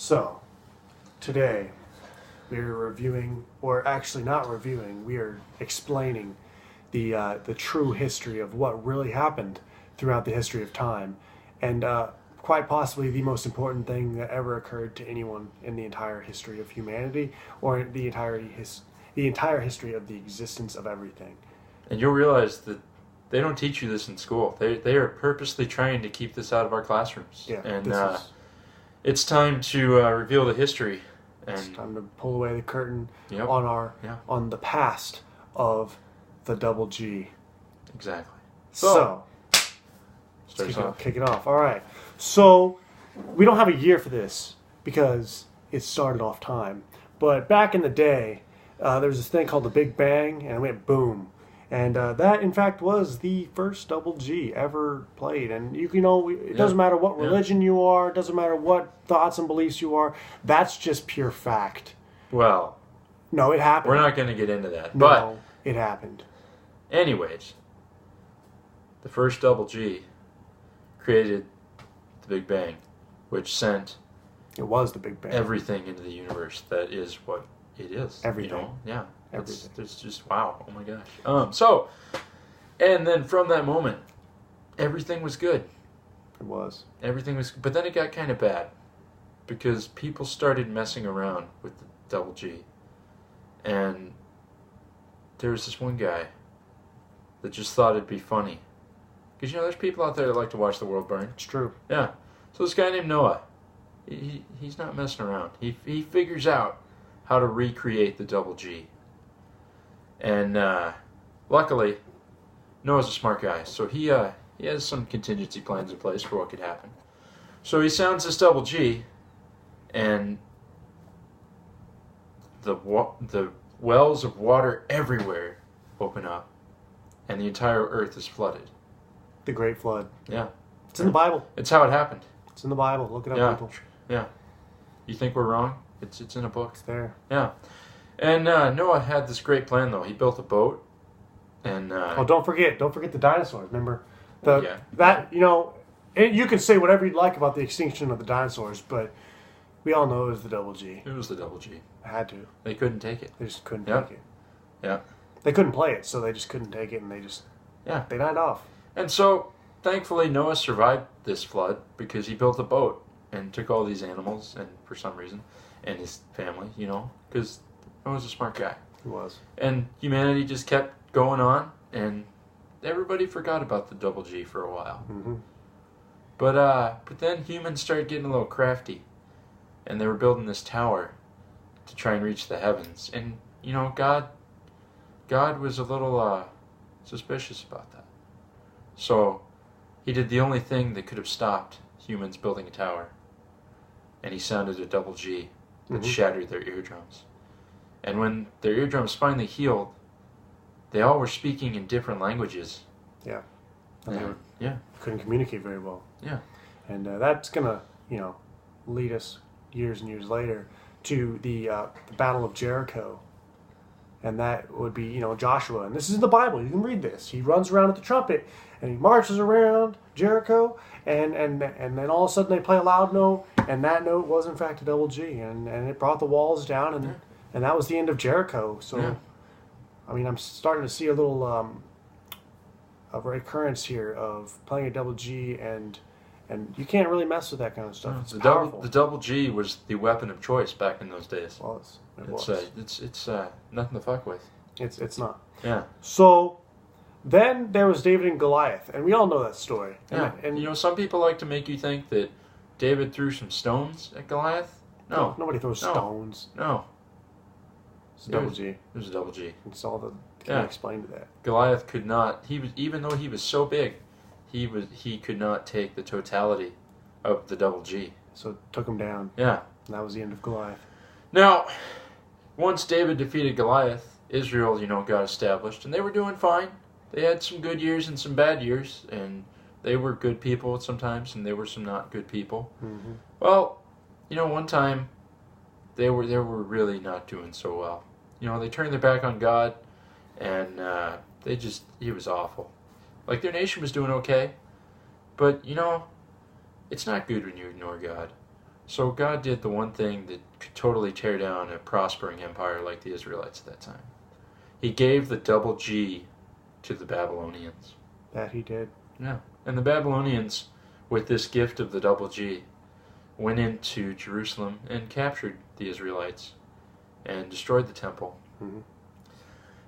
So, today we're reviewing, or actually not reviewing, we are explaining the true history of what really happened throughout the history of time, and quite possibly the most important thing that ever occurred to anyone in the entire history of humanity, or the entire history of the existence of everything. And you'll realize that they don't teach you this in school. They are purposely trying to keep this out of our classrooms. Yeah, and it's time to reveal the history. And it's time to pull away the curtain Yep. on the past of the double G. Exactly. So let's kick it off. All right. So we don't have a year for this because it started off time. But back in the day, there was this thing called the Big Bang, and it went boom. And that, in fact, was the first double G ever played. And it doesn't matter what religion you are, it doesn't matter what thoughts and beliefs you are. That's just pure fact. Well, no, it happened. We're not going to get into that. No, but it happened. Anyways, the first double G created the Big Bang, which sent it was the Big Bang. Everything into the universe. That is what it is. Everything. Yeah. Everything. It's just wow. Oh my gosh. And then from that moment, everything was good. It was. Everything was, but then it got kind of bad because people started messing around with the double G, and there was this one guy that just thought it'd be funny because there's people out there that like to watch the world burn. It's true. Yeah. So this guy named Noah, he's not messing around. He figures out how to recreate the double G. And luckily, Noah's a smart guy, so he has some contingency plans in place for what could happen. So he sounds this double G, and the wells of water everywhere open up, and the entire earth is flooded. The Great Flood. Yeah. It's in the Bible. It's how it happened. It's in the Bible. Look it up, people. Yeah. You think we're wrong? It's in a book. It's there. Yeah. And Noah had this great plan, though. He built a boat, and don't forget the dinosaurs. Remember, Yeah. you can say whatever you'd like about the extinction of the dinosaurs, but we all know it was the double G. It was the double G. It had to. They couldn't take it. They just couldn't Yep. take it. Yeah. They couldn't play it, so they just couldn't take it, and they died off. And so, thankfully, Noah survived this flood because he built a boat and took all these animals, and for some reason, and his family, because Noah's a smart guy. He was. And humanity just kept going on, and everybody forgot about the double G for a while. Mm-hmm. But then humans started getting a little crafty, and they were building this tower to try and reach the heavens. And God was a little suspicious about that. So he did the only thing that could have stopped humans building a tower, and he sounded a double G that shattered their eardrums. And when their eardrums finally healed, they all were speaking in different languages. Yeah. Couldn't communicate very well. Yeah. And that's going to, lead us years and years later to the Battle of Jericho. And that would be, Joshua. And this is the Bible. You can read this. He runs around with the trumpet, and he marches around Jericho, and then all of a sudden they play a loud note, and that note was in fact a double G, and it brought the walls down, and that was the end of Jericho. So, I'm starting to see a little of a recurrence here of playing a double G, and you can't really mess with that kind of stuff. It's powerful. The double G was the weapon of choice back in those days. It was. It's nothing to fuck with. It's not. Yeah. So then there was David and Goliath, and we all know that story. Yeah. And some people like to make you think that David threw some stones at Goliath. No. Nobody throws stones. No. It's a double G. It was a double G. It's all can explain to that. Goliath could not. Even though he was so big, he could not take the totality of the double G. So it took him down. Yeah. And that was the end of Goliath. Now, once David defeated Goliath, Israel, got established, and they were doing fine. They had some good years and some bad years, and they were good people sometimes, and there were some not good people. Mm-hmm. Well, one time they were really not doing so well. They turned their back on God, and he was awful. Like, their nation was doing okay, but, it's not good when you ignore God. So God did the one thing that could totally tear down a prospering empire like the Israelites at that time. He gave the double G to the Babylonians. That he did. Yeah. And the Babylonians, with this gift of the double G, went into Jerusalem and captured the Israelites and destroyed the temple. Mm-hmm.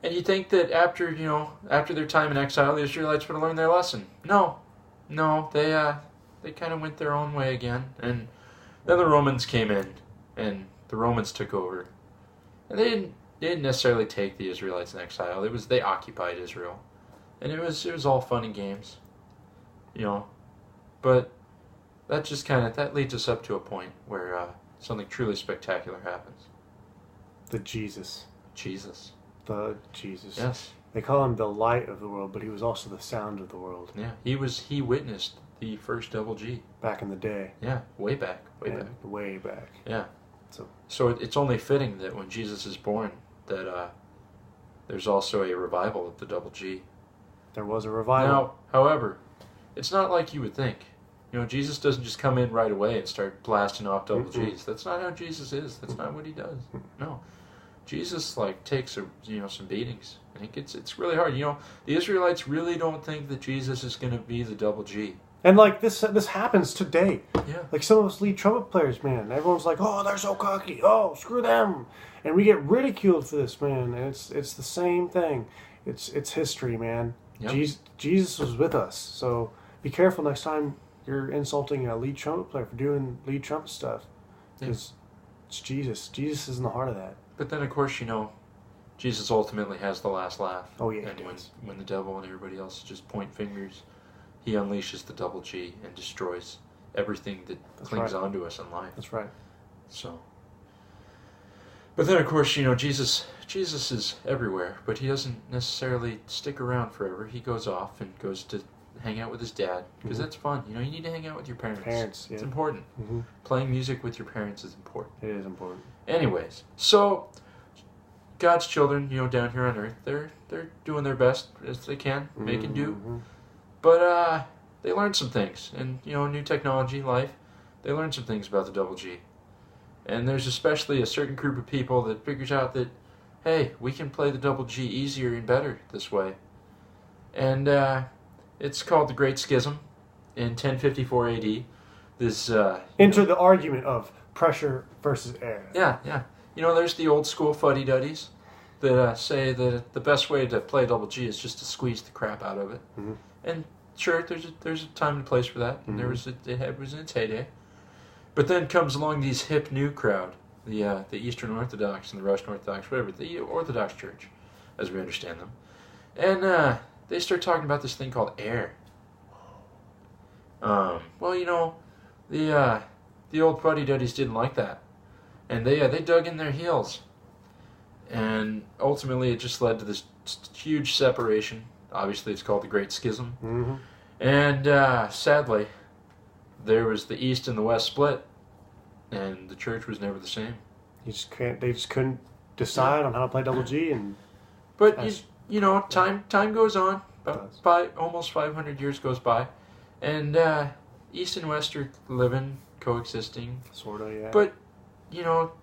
And you think that after their time in exile, the Israelites would have learned their lesson. No, they kind of went their own way again. And then the Romans came in, and the Romans took over. And they didn't necessarily take the Israelites in exile. They occupied Israel. And it was all fun and games. But that leads us up to a point where something truly spectacular happens. The Jesus. The Jesus. Yes. They call him the light of the world, but he was also the sound of the world. Yeah, he witnessed the first double G. Back in the day. Yeah, way back. Way back. Yeah. So it's only fitting that when Jesus is born, that there's also a revival of the double G. There was a revival. Now, however, it's not like you would think. Jesus doesn't just come in right away and start blasting off double Gs. That's not how Jesus is. That's not what he does. No. Jesus takes some beatings. I think it's really hard. The Israelites really don't think that Jesus is going to be the double G. And this happens today. Yeah. Some of us lead trumpet players, man. Everyone's like, oh, they're so cocky. Oh, screw them. And we get ridiculed for this, man. And it's the same thing. It's history, man. Yep. Jesus was with us. So be careful next time you're insulting a lead trumpet player for doing lead trumpet stuff. Because it's Jesus. Jesus is in the heart of that. But then, of course, Jesus ultimately has the last laugh. Oh, yeah. And when the devil and everybody else just point fingers, he unleashes the double G and destroys everything that clings onto us in life. That's right. So, but then, of course, Jesus is everywhere, but he doesn't necessarily stick around forever. He goes off and goes to hang out with his dad, because that's fun. You need to hang out with your parents. Yeah. It's important. Mm-hmm. Playing music with your parents is important. It is important. Anyways, so God's children, down here on earth, they're doing their best as they can, making do. But they learned some things, and new technology, life, they learned some things about the double G. And there's especially a certain group of people that figures out that, hey, we can play the double G easier and better this way. And it's called the Great Schism in 1054 AD. This enter the argument of pressure versus air. Yeah. There's the old school fuddy-duddies that say that the best way to play double G is just to squeeze the crap out of it. Mm-hmm. And sure, there's a time and place for that. And it was in its heyday. But then comes along these hip new crowd, the Eastern Orthodox and the Russian Orthodox, whatever, the Orthodox Church, as we understand them. And they start talking about this thing called air. The old fuddy-duddies didn't like that. And they dug in their heels. And ultimately it just led to this huge separation. Obviously it's called the Great Schism. Mm-hmm. And sadly, there was the East and the West split. And the church was never the same. They just couldn't decide on how to play double G. But time goes on. By almost 500 years goes by. And East and West are living, coexisting. Sort of, yeah. But,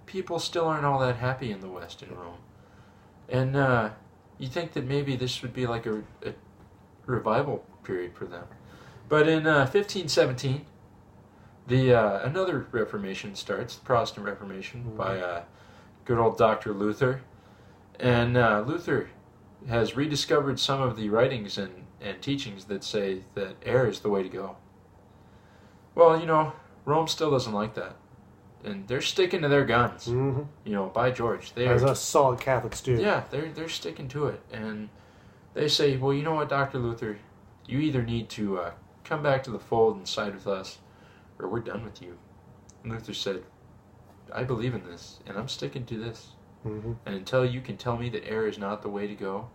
people still aren't all that happy in the West in Rome. And you think that maybe this would be like a revival period for them. But in 1517, another Reformation starts, the Protestant Reformation, by good old Dr. Luther. And Luther has rediscovered some of the writings and teachings that say that air is the way to go. Well, Rome still doesn't like that. And they're sticking to their guns. Mm-hmm. By George. As us solid Catholics do. Yeah, they're sticking to it. And they say, well, you know what, Dr. Luther? You either need to come back to the fold and side with us, or we're done with you. And Luther said, I believe in this, and I'm sticking to this. Mm-hmm. And until you can tell me that air is not the way to go,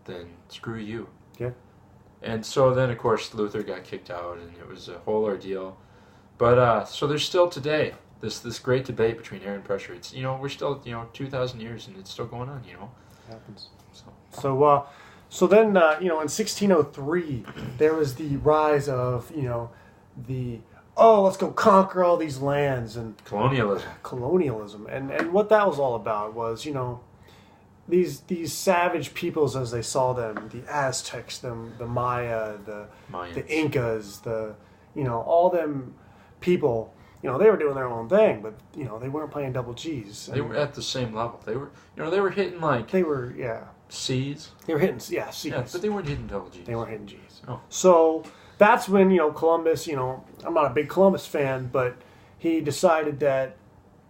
then screw you. Yeah. And so then, of course, Luther got kicked out, and it was a whole ordeal. But so there's still today this great debate between air and pressure. It's we're still 2,000 years, and it's still going on. It happens. So then in 1603 there was the rise of the oh, let's go conquer all these lands and Colonialism. And what that was all about was, these savage peoples as they saw them, the Aztecs, the Maya, the Incas, all them people, they were doing their own thing, but they weren't playing double G's. They were at the same level. They were hitting C's. They were hitting C's. Yeah, but they weren't hitting double G's. They weren't hitting G's. Oh. So that's when Columbus. I'm not a big Columbus fan, but he decided that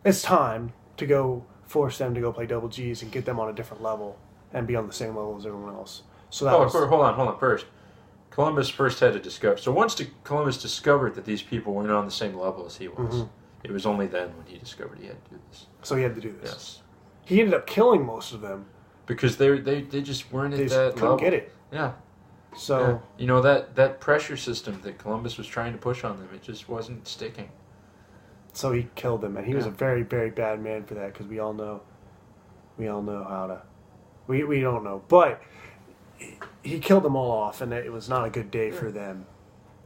it's time to go force them to go play double G's and get them on a different level and be on the same level as everyone else. So that hold on first. Columbus first had to discover. So once Columbus discovered that these people weren't on the same level as he was, it was only then when he discovered he had to do this. So he had to do this. Yes. He ended up killing most of them because they just weren't at that couldn't level. Get it. Yeah. So that pressure system that Columbus was trying to push on them, it just wasn't sticking. So he killed them, and he was a very, very bad man for that because we all know how to. We don't know, but he killed them all off, and it was not a good day for them,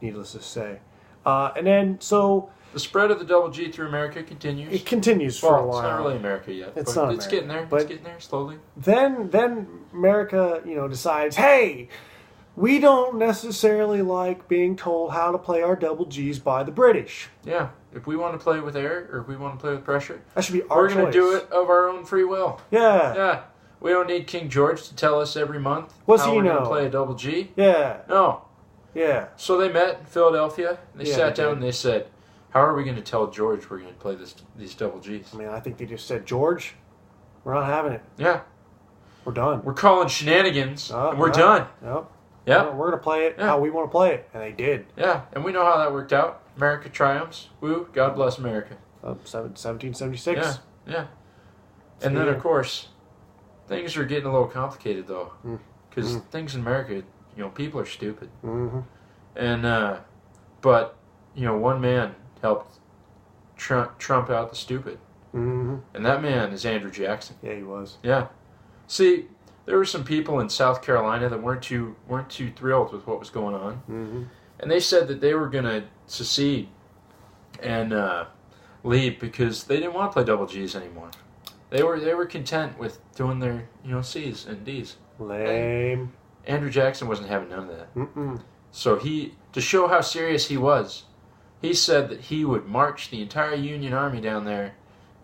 needless to say. And then the spread of the double G through America continues. It continues for a while. It's not really America yet. It's getting there. It's getting there slowly. Then America, decides, hey, we don't necessarily like being told how to play our double G's by the British. Yeah. If we want to play with air or if we want to play with pressure, that should be our choice. We're going to do it of our own free will. Yeah. Yeah. We don't need King George to tell us every month how we're going to play a double G. Yeah. No. Yeah. So they met in Philadelphia. And they sat down and they said, how are we going to tell George we're going to play these double G's? I mean, I think they just said, George, we're not having it. Yeah. We're done. We're calling shenanigans and we're done. Yep. Yeah. We're going to play it how we want to play it. And they did. Yeah. And we know how that worked out. America triumphs. Woo. God bless America. 1776. Yeah. And then, of course, things are getting a little complicated, though. Because things in America, people are stupid. Mm-hmm. And, but, one man helped trump out the stupid. Mm-hmm. And that man is Andrew Jackson. Yeah, he was. Yeah. See, there were some people in South Carolina that weren't too thrilled with what was going on. Mm-hmm. And they said that they were going to secede and leave because they didn't want to play double G's anymore. They were content with doing their C's and D's. Lame. And Andrew Jackson wasn't having none of that. Mm-mm. So to show how serious he was, he said that he would march the entire Union Army down there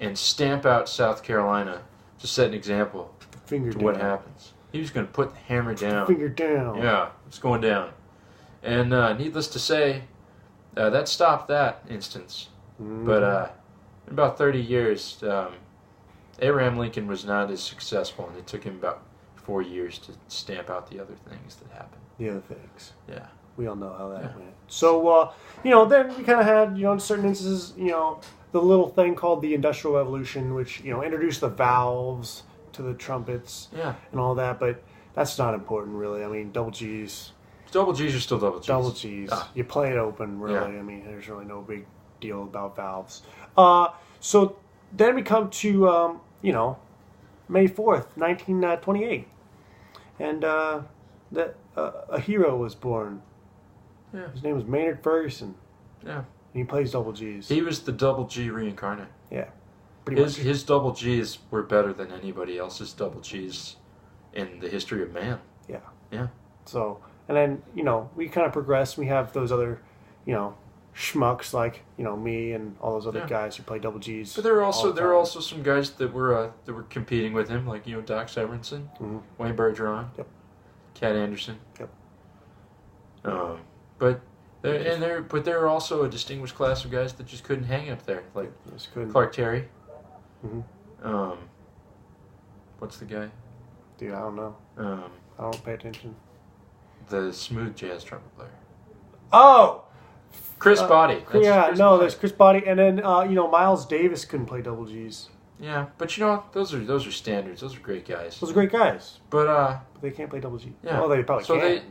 and stamp out South Carolina to set an example to what happens. He was going to put the hammer down. Finger down. Yeah, it's going down. And needless to say, that stopped that instance. Mm-hmm. But in about 30 years, Abraham Lincoln was not as successful, and it took him about 4 years to stamp out the other things that happened. The other things. Yeah. We all know how that went. So, then we kind of had, in certain instances, the little thing called the Industrial Revolution, which, introduced the valves to the trumpets and all that, but that's not important, really. I mean, double G's. Double G's are still double G's. Double G's. Ah. You play it open, really. Yeah. I mean, there's really no big deal about valves. So then we come to, May 4th, 1928. And a hero was born. Yeah. His name was Maynard Ferguson. Yeah. And he plays double G's. He was the double G reincarnate. Yeah. Pretty much. His double G's were better than anybody else's double G's in the history of man. Yeah. Yeah. So, and then, we kind of progress. We have those other, schmucks like, me and all those other guys who play double G's. But there were also some guys that were competing with him, like, Doc Severinsen, Wayne Bergeron, Cat Anderson. Yep. But there are also a distinguished class of guys that just couldn't hang up there, like Clark Terry. Mm-hmm. What's the guy? Dude, I don't know. I don't pay attention. The smooth jazz trumpet player. Oh! Chris Body. There's Chris Body, and then Miles Davis couldn't play double G's. Yeah, but those are standards. Those are great guys. Those are great guys. But they can't play double G. Yeah. Well, they probably can.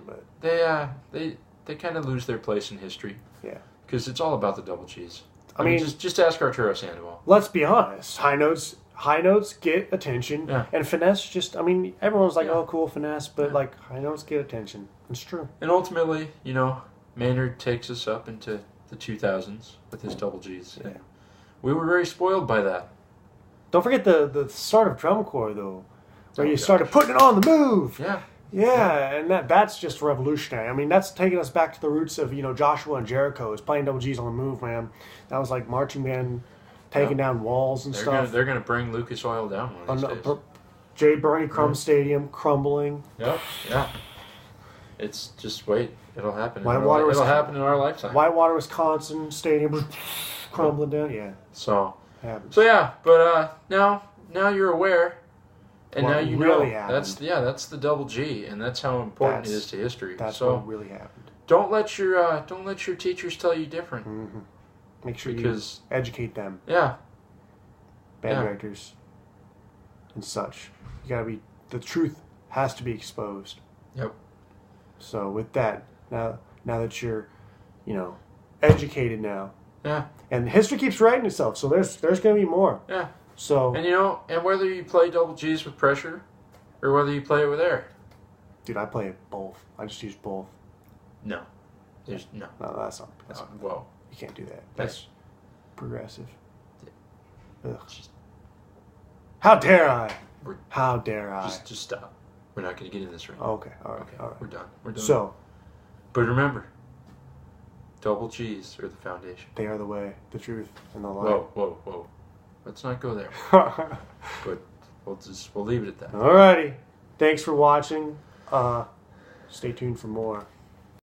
They kind of lose their place in history. Yeah. Because it's all about the double G's. I mean, just ask Arturo Sandoval. Let's be honest. High notes get attention, and finesse everyone's like, oh, cool finesse, but high notes get attention. It's true. And ultimately, Maynard takes us up into the 2000s with his double G's. Yeah. We were very spoiled by that. Don't forget the start of drum corps, though, where Oh, you gosh. started putting it on the move. Yeah. Yeah, and that's just revolutionary. I mean, that's taking us back to the roots of, Joshua and Jericho is playing double G's on the move, man. That was like marching band taking down walls and stuff. They're gonna bring Lucas Oil down one of these days. J. Bernie Crum Stadium crumbling. Yep. Yeah. It's just wait. It'll happen. Whitewater, It'll happen in our lifetime. Whitewater, Wisconsin Stadium crumbling down. Yeah. So Happens. yeah, but now you're aware, and What now you really know happened. that's the double G, and that's how important it That's- is to history. That's so what really happened. don't let your teachers tell you different. Mm-hmm. Make sure Because- you educate them, Yeah. band Yeah. directors, and such. The truth has to be exposed. Yep. So with that, now that you're, educated now, Yeah. and history keeps writing itself, so there's going to be more. Yeah. So, And whether you play double G's with pressure, or whether you play it with air. dude, I play both. I just use both. No. There's no. No, that's not. Whoa. You can't do that. That's progressive. Ugh. Just, How dare I? We're- How dare I? just stop. We're not going to get in this right now. Okay. All right. Okay. All right. We're done. We're done. So But remember, double G's are the foundation. they are the way, the truth, and the light. Whoa. Let's not go there. But we'll leave it at that. Alrighty. Thanks for watching. Stay tuned for more.